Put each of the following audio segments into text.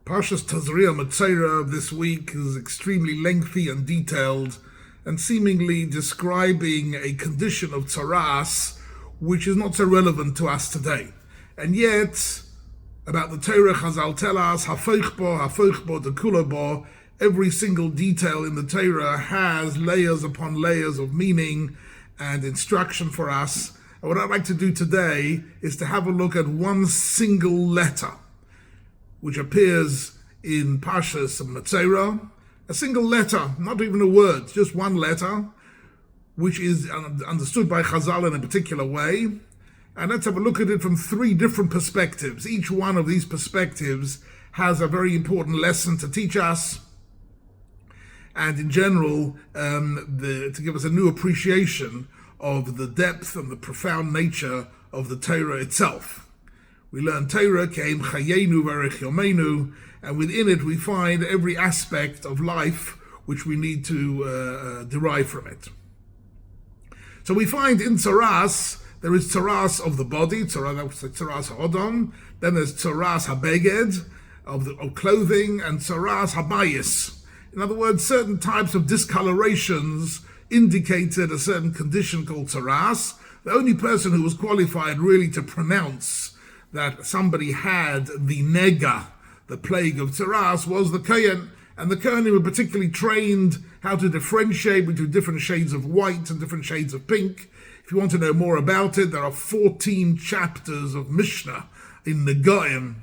Parshas Tazria-Metzora of this week is extremely lengthy and detailed, and seemingly describing a condition of tzaras which is not so relevant to us today. And yet, about the Torah, Chazal tell us, hafoich bo, dekula bo, every single detail in the Torah has layers upon layers of meaning and instruction for us. And what I'd like to do today is to have a look at one single letter which appears in Parshas Metzora, a single letter, not even a word, just one letter, which is understood by Chazal in a particular way. And let's have a look at it from three different perspectives. Each one of these perspectives has a very important lesson to teach us, and in general, to give us a new appreciation of the depth and the profound nature of the Torah itself. We learn Torah, Ke'em Chayenu V'Arech Yomeinu, and within it we find every aspect of life which we need to derive from it. So we find in Tzaras, there is Tzaras of the body, Tzaras HaOdom, then there's Tzaras HaBeged, of clothing, and Tzaras HaBayis. In other words, certain types of discolorations indicated a certain condition called Tzaras. The only person who was qualified really to pronounce that somebody had the Nega, the plague of Tzaras, was the Kohen. And the Kohen were particularly trained how to differentiate between different shades of white and different shades of pink. If you want to know more about it, there are 14 chapters of Mishnah in Negaim.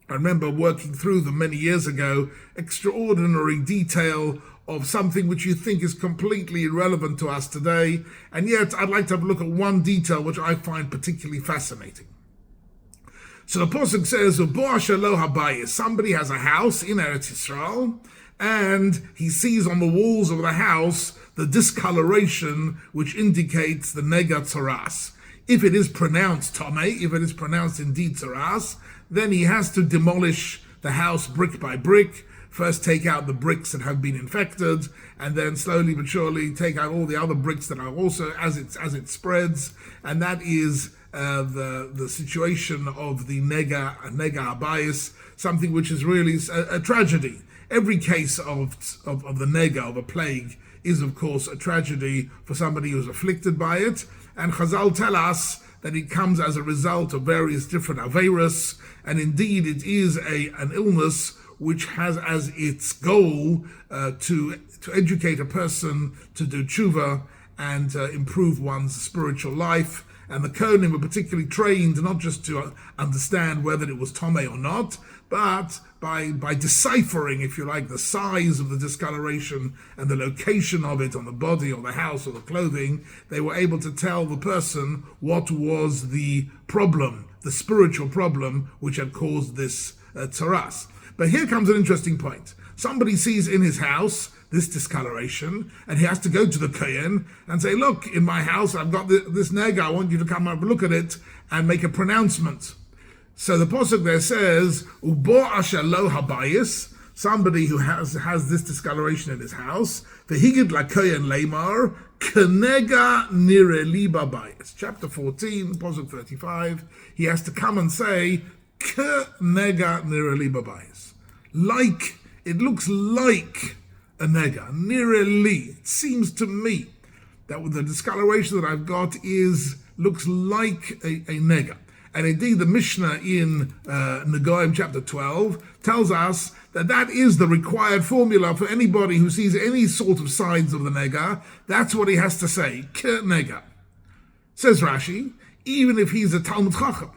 I remember working through them many years ago, extraordinary detail of something which you think is completely irrelevant to us today. And yet I'd like to have a look at one detail which I find particularly fascinating. So the Pasuk says, somebody has a house in Eretz Yisrael, and he sees on the walls of the house the discoloration which indicates the Nega Tzaras. If it is pronounced Tomei, if it is pronounced indeed Tzaras, then he has to demolish the house brick by brick, first take out the bricks that have been infected, and then slowly but surely take out all the other bricks that are also, as it spreads, and that is the situation of the Nega Habayis, something which is really a tragedy. Every case of the Nega, of a plague, is of course a tragedy for somebody who's afflicted by it, and Chazal tell us that it comes as a result of various different Averos, and indeed it is an illness which has as its goal to educate a person to do tshuva and improve one's spiritual life. And the Kohanim were particularly trained not just to understand whether it was Tomei or not, but by deciphering, if you like, the size of the discoloration and the location of it on the body or the house or the clothing, they were able to tell the person what was the problem, the spiritual problem which had caused this tzaras. But here comes an interesting point. Somebody sees in his house this discoloration, and he has to go to the Kohen and say, look, in my house I've got this nega, I want you to come and look at it and make a pronouncement. So the Pasuk there says, Ubo asher lo habayis, somebody who has this discoloration in his house, v'higid la Kohen leimar, kenega nireli babayis. Chapter 14, Pasuk 35, he has to come and say, kenega nireli babayis. It looks like a nega, nireli. It seems to me that with the discoloration that I've got looks like a nega. And indeed the Mishnah in Negaim chapter 12 tells us that is the required formula for anybody who sees any sort of signs of the nega. That's what he has to say, ke nega. Says Rashi, even if he's a Talmud Chacham,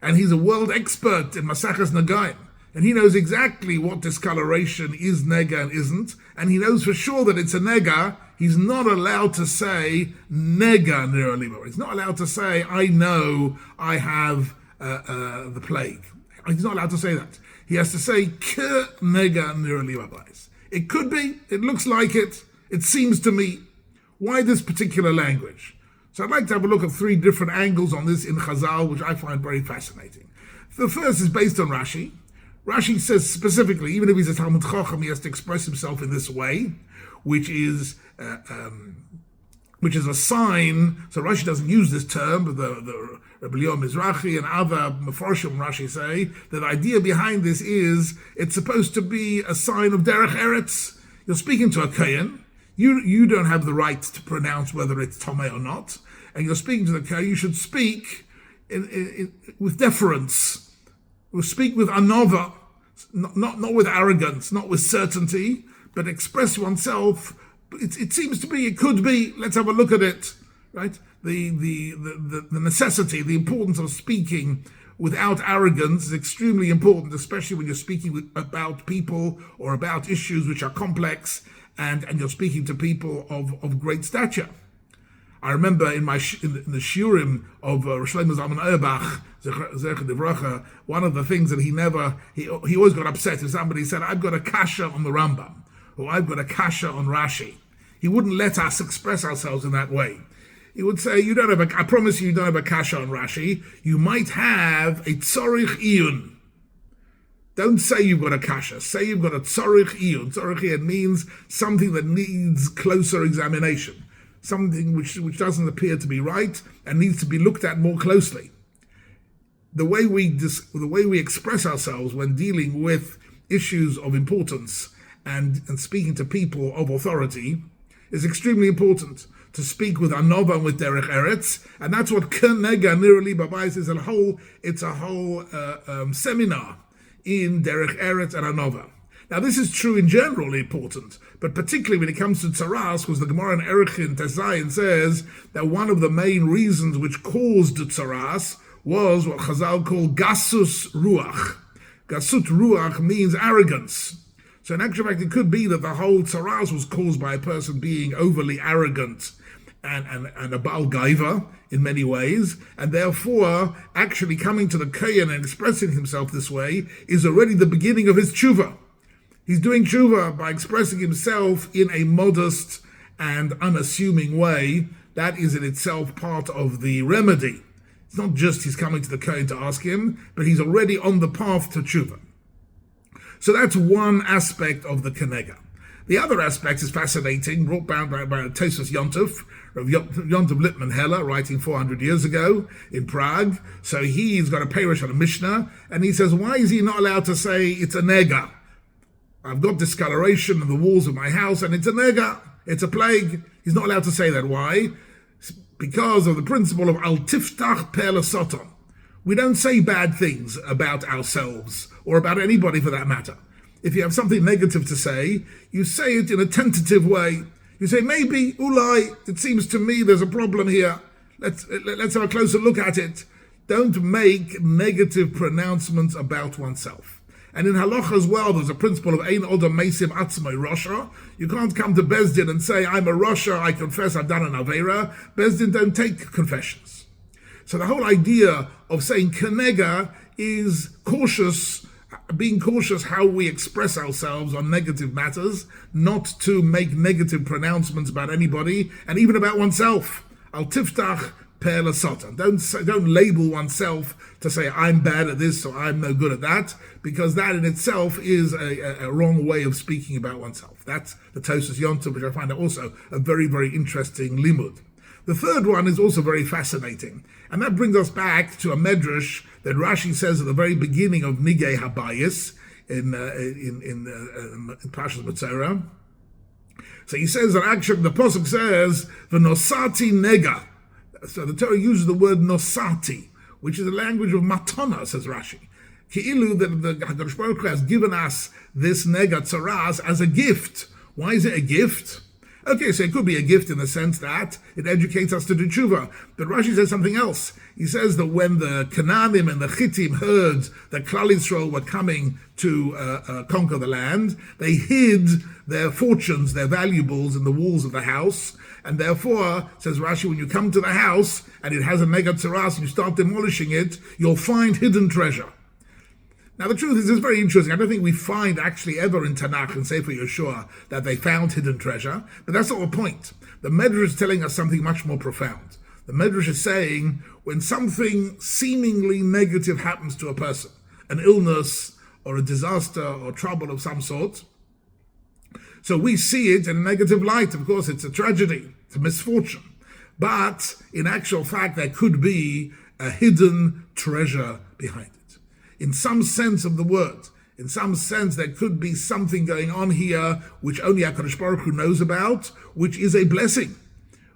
and he's a world expert in Maseches Negaim, and he knows exactly what discoloration is nega and isn't, and he knows for sure that it's a nega, he's not allowed to say nega niraliba. He's not allowed to say, I know I have the plague. He's not allowed to say that. He has to say ke nega niraliba. It could be, it looks like it seems to me. Why this particular language? So I'd like to have a look at three different angles on this in Chazal, which I find very fascinating. The first is based on Rashi. Rashi says specifically, even if he's a Talmud Chacham, he has to express himself in this way, which is which is a sign. So Rashi doesn't use this term, but the Rabbi Yoel Mizrahi and other Meforshim Rashi say that the idea behind this is it's supposed to be a sign of Derech Eretz. You're speaking to a Kohen. You don't have the right to pronounce whether it's Tomei or not. And you're speaking to the Kohen. You should speak with deference. We'll speak with anova, not with arrogance, not with certainty, but express oneself. It seems to be, it could be, let's have a look at it, right? The necessity, the importance of speaking without arrogance is extremely important, especially when you're speaking about people or about issues which are complex and you're speaking to people of great stature. I remember in the shiurim of Rosh Shlomo Zalman Auerbach, Zecher Devracha, one of the things that he always got upset if somebody said, I've got a kasha on the Rambam, or I've got a kasha on Rashi. He wouldn't let us express ourselves in that way. He would say, I promise you don't have a kasha on Rashi. You might have a tzorich iyun. Don't say you've got a kasha. Say you've got a tzorich iyun. Tzorich iyun means something that needs closer examination. Something which doesn't appear to be right and needs to be looked at more closely. The way we express ourselves when dealing with issues of importance and speaking to people of authority is extremely important. To speak with anova and with derech eretz, and that's what Nega Formula is a whole seminar in derech eretz and anova. Now this is true in general, important, but particularly when it comes to tzaras, because the Gemara in Erechin Tezayin says that one of the main reasons which caused tzaras was what Chazal call gasus ruach. Gasut ruach means arrogance. So in actual fact, it could be that the whole tzaras was caused by a person being overly arrogant and a Baal Gaiva in many ways, and therefore actually coming to the Kohen and expressing himself this way is already the beginning of his tshuva. He's doing tshuva by expressing himself in a modest and unassuming way. That is in itself part of the remedy. It's not just he's coming to the Kohen to ask him, but he's already on the path to tshuva. So that's one aspect of the Kenega. The other aspect is fascinating, brought down by Tosfos Yontov, of Yontov Lippmann Heller, writing 400 years ago in Prague. So he's got a Perush on a Mishnah, and he says, why is he not allowed to say it's a nega? I've got discoloration on the walls of my house, and it's a nega, it's a plague. He's not allowed to say that. Why? Because of the principle of al tiftach per lesoton. We don't say bad things about ourselves, or about anybody for that matter. If you have something negative to say, you say it in a tentative way. You say, maybe, ulai, it seems to me there's a problem here. Let's have a closer look at it. Don't make negative pronouncements about oneself. And in halacha as well, there's a principle of ein odom meisim atzmai rosha. You can't come to Bezdin and say, I'm a rosha, I confess I've done an avera. Bezdin don't take confessions. So the whole idea of saying kenega is being cautious how we express ourselves on negative matters, not to make negative pronouncements about anybody, and even about oneself. Al tiftach per lesoton. Don't label oneself to say, I'm bad at this or I'm no good at that, because that in itself is a wrong way of speaking about oneself. That's the Tosfos Yontov, which I find also a very, very interesting limud. The third one is also very fascinating, and that brings us back to a medrash that Rashi says at the very beginning of Nega Habayis in Parshas Metzora. So he says that actually the pasuk says the nosati nega. So the Torah uses the word nosati, which is the language of matana, says Rashi. Ki'ilu that the HaKadosh Baruch Hu has given us this nega tzaras as a gift. Why is it a gift? Okay, so it could be a gift in the sense that it educates us to do tshuva. But Rashi says something else. He says that when the Canaanim and the Chittim heard that Klal Yisrael were coming to conquer the land, they hid their fortunes, their valuables in the walls of the house. And therefore, says Rashi, when you come to the house and it has a nega tzaras and you start demolishing it, you'll find hidden treasure. Now the truth is, it's very interesting. I don't think we find actually ever in Tanakh and Sefer Yeshua that they found hidden treasure, but that's not the point. The Medrash is telling us something much more profound. The Medrash is saying when something seemingly negative happens to a person, an illness or a disaster or trouble of some sort, so we see it in a negative light. Of course, it's a tragedy. It's a misfortune. But in actual fact, there could be a hidden treasure behind it. In some sense of the word, in some sense, there could be something going on here which only HaKadosh Baruch Hu knows about, which is a blessing.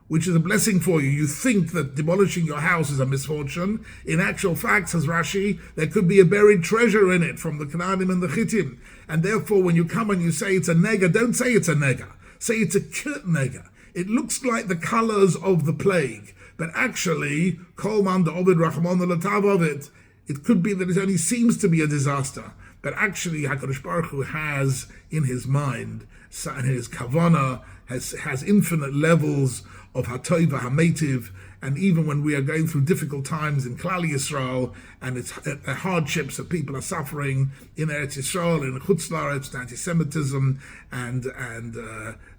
Which is a blessing for you. You think that demolishing your house is a misfortune. In actual fact, says Rashi, there could be a buried treasure in it from the Canaanim and the Chittim. And therefore, when you come and you say it's a nega, don't say it's a nega. Say it's a nega. It looks like the colors of the plague, but actually, Kol Man Da'ovid Rachmon L'Tavovid, it could be that it only seems to be a disaster, but actually HaKadosh Baruch Hu has in his mind, in his kavanah, has infinite levels of HaTova HaMeitiv, and even when we are going through difficult times in Klal Yisrael, and it's hardships that people are suffering in Eretz Yisrael, in Chutz La'aretz, anti-Semitism, and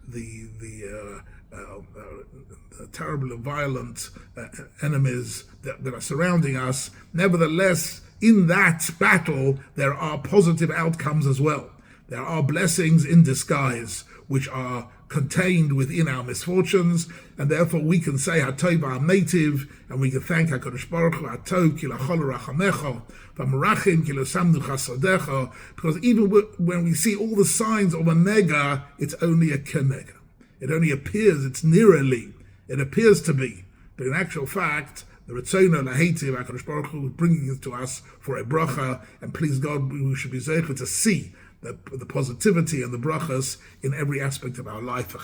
the terrible and violent enemies that are surrounding us. Nevertheless, in that battle, there are positive outcomes as well. There are blessings in disguise, which are contained within our misfortunes, and therefore we can say HaTov HaMeitiv, and we can thank HaKadosh Baruch Hu, HaTov ki lachol rachamecha, v'marachim ki lo samnu chasadecha, because even when we see all the signs of a nega, it's only a kenega. It only appears, it's nearly, it appears to be, but in actual fact, the Ritzono Laheitiv, HaKadosh Baruch Hu is bringing it to us for a bracha, and please God, we should be zeicher to see the positivity and the brachas in every aspect of our life.